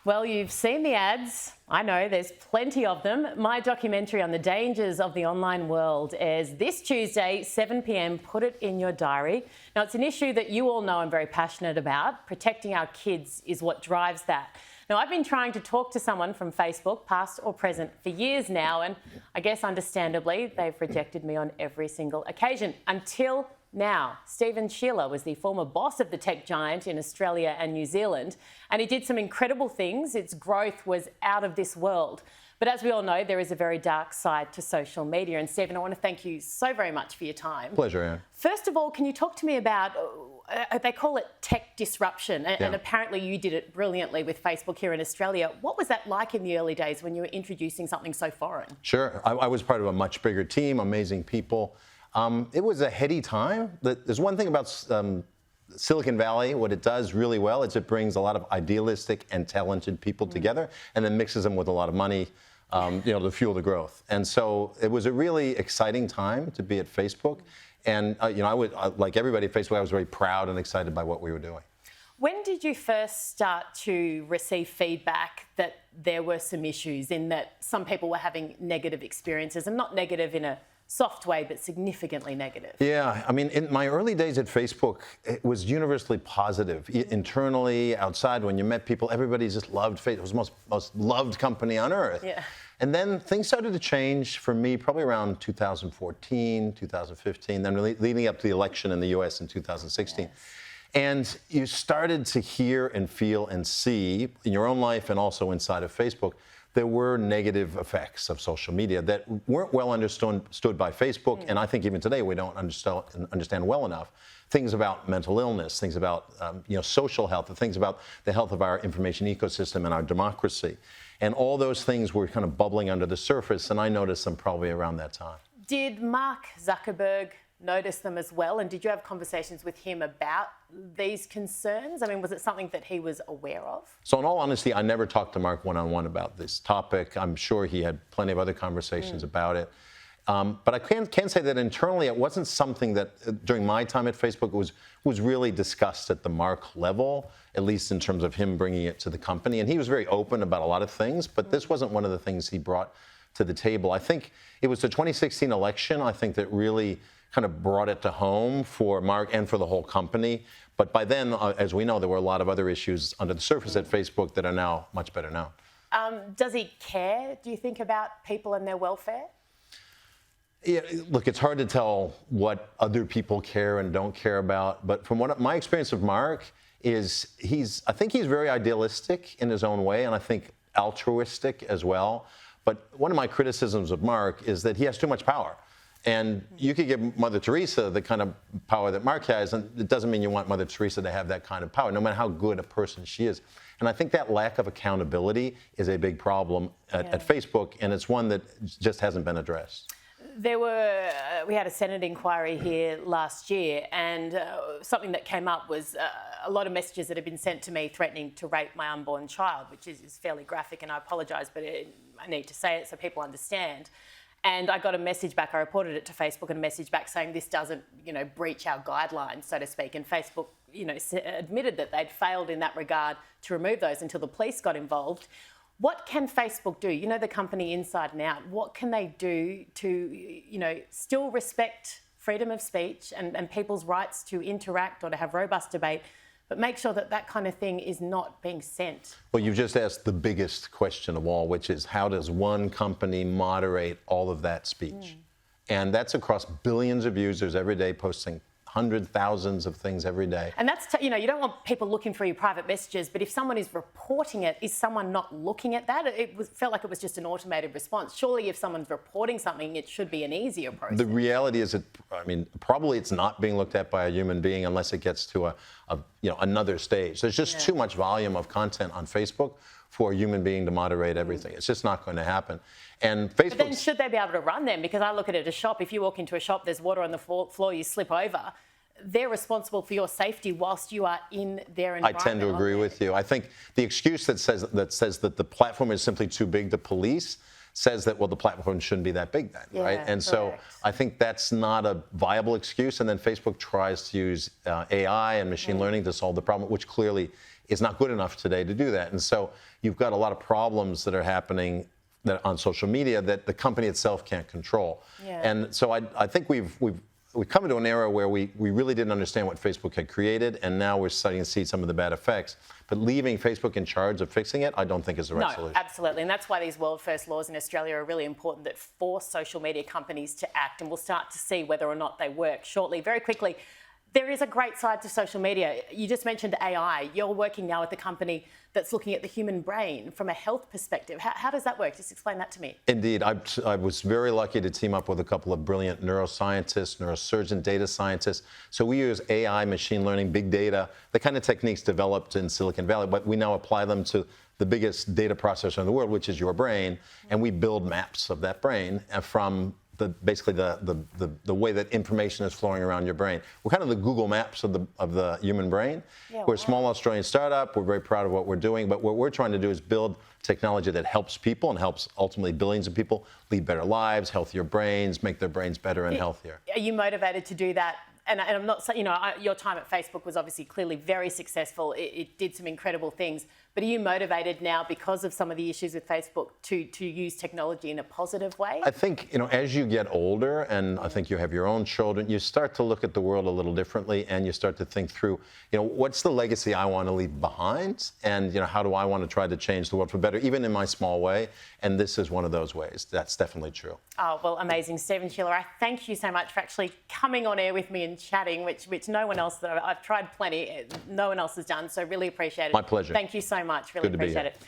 Well, you've seen the ads. I know there's plenty of them. My documentary on the dangers of the online world airs this Tuesday, 7 p.m. Put it in your diary. Now, it's an issue that you all know I'm very passionate about. Protecting our kids is what drives that. Now, I've been trying to talk to someone from Facebook, past or present, for years now, and I guess understandably, they've rejected me on every single occasion until now. Stephen Shearer was the former boss of the tech giant in Australia and New Zealand, and he did some incredible things. Its growth was out of this world. But as we all know, there is a very dark side to social media. And Stephen, I want to thank you so very much for your time. Pleasure, Anne. First of all, can you talk to me about, they call it tech disruption, and apparently you did it brilliantly with Facebook here in Australia. What was that like in the early days when you were introducing something so foreign? Sure. I was part of a much bigger team, amazing people. It was a heady time. There's one thing about Silicon Valley, what it does really well is it brings a lot of idealistic and talented people together and then mixes them with a lot of money, to fuel the growth. And so it was a really exciting time to be at Facebook. And, I would, like everybody at Facebook, I was very proud and excited by what we were doing. When did you first start to receive feedback that there were some issues, in that some people were having negative experiences, and not negative in a soft way, but significantly negative? Yeah, I mean, in my early days at Facebook, it was universally positive. Internally, outside, when you met people, everybody just loved Facebook. It was the most loved company on earth. Yeah. And then things started to change for me probably around 2014, 2015, then leading up to the election in the US in 2016. Yes. And you started to hear and feel and see in your own life and also inside of Facebook, there were negative effects of social media that weren't well understood by Facebook, and I think even today we don't understand well enough. Things about mental illness, things about social health, things about the health of our information ecosystem and our democracy. And all those things were kind of bubbling under the surface, and I noticed them probably around that time. Did Mark Zuckerberg notice them as well, and did you have conversations with him about these concerns? I mean, was it something that he was aware of? So in all honesty, I never talked to Mark one-on-one about this topic. I'm sure he had plenty of other conversations about it. But I can say that internally, it wasn't something that during my time at Facebook was really discussed at the Mark level, at least in terms of him bringing it to the company. And he was very open about a lot of things, but this wasn't one of the things he brought to the table. I think it was the 2016 election, I think, that really kind of brought it to home for Mark and for the whole company. But by then, as we know, there were a lot of other issues under the surface at Facebook that are now much better known. Does he care, do you think, about people and their welfare? Yeah, look, it's hard to tell what other people care and don't care about. But from my experience of Mark is I think he's very idealistic in his own way, and I think altruistic as well. But one of my criticisms of Mark is that he has too much power. And you could give Mother Teresa the kind of power that Mark has, and it doesn't mean you want Mother Teresa to have that kind of power, no matter how good a person she is. And I think that lack of accountability is a big problem at Facebook, and it's one that just hasn't been addressed. We had a Senate inquiry here last year, and something that came up was a lot of messages that had been sent to me threatening to rape my unborn child, which is fairly graphic, and I apologise, but I need to say it so people understand. And I got a message back. I reported it to Facebook, and a message back saying this doesn't, breach our guidelines, so to speak. And Facebook, admitted that they'd failed in that regard to remove those until the police got involved. What can Facebook do? You know the company inside and out. What can they do to, still respect freedom of speech and people's rights to interact or to have robust debate, but make sure that that kind of thing is not being sent? Well, you've just asked the biggest question of all, which is how does one company moderate all of that speech? And that's across billions of users every day posting hundreds, thousands of things every day. And that's, you don't want people looking for your private messages, but if someone is reporting it, is someone not looking at that? Felt like it was just an automated response. Surely if someone's reporting something, it should be an easier process. The reality is probably it's not being looked at by a human being unless it gets to another stage. There's just too much volume of content on Facebook for a human being to moderate everything. It's just not going to happen. And Facebook. But then should they be able to run them? Because I look at it as a shop. If you walk into a shop, there's water on the floor, you slip over. They're responsible for your safety whilst you are in their environment. I tend to agree with you. I think the excuse that says that the platform is simply too big to police says that, well, the platform shouldn't be that big then, right? And so I think that's not a viable excuse. And then Facebook tries to use AI and machine learning to solve the problem, which clearly is not good enough today to do that. And so you've got a lot of problems that are happening that on social media that the company itself can't control. Yeah. And so I think we've come into an era where we really didn't understand what Facebook had created, and now we're starting to see some of the bad effects. But leaving Facebook in charge of fixing it, I don't think is the right solution. Absolutely. And that's why these world first laws in Australia are really important that force social media companies to act, and we'll start to see whether or not they work shortly. Very quickly, there is a great side to social media. You just mentioned AI. You're working now with a company that's looking at the human brain from a health perspective. How does that work? Just explain that to me. Indeed. I was very lucky to team up with a couple of brilliant neuroscientists, neurosurgeon data scientists. So we use AI, machine learning, big data, the kind of techniques developed in Silicon Valley, but we now apply them to the biggest data processor in the world, which is your brain, and we build maps of that brain from basically the way that information is flowing around your brain. We're kind of the Google Maps of the human brain. Yeah, we're a small Australian startup. We're very proud of what we're doing, but what we're trying to do is build technology that helps people and helps ultimately billions of people lead better lives, healthier brains, make their brains better and healthier. Are you motivated to do that? And I'm not saying, your time at Facebook was obviously clearly very successful. It did some incredible things. But are you motivated now because of some of the issues with Facebook to use technology in a positive way? I think, as you get older, and I think you have your own children, you start to look at the world a little differently, and you start to think through, what's the legacy I want to leave behind, and how do I want to try to change the world for better, even in my small way. And this is one of those ways. That's definitely true. Oh, well, amazing. Stephen Shearer, I thank you so much for actually coming on air with me and chatting, which no one else, I've tried plenty, no one else has done, so really appreciate it. My pleasure. Thank you so much. Really Good to be appreciate here. it.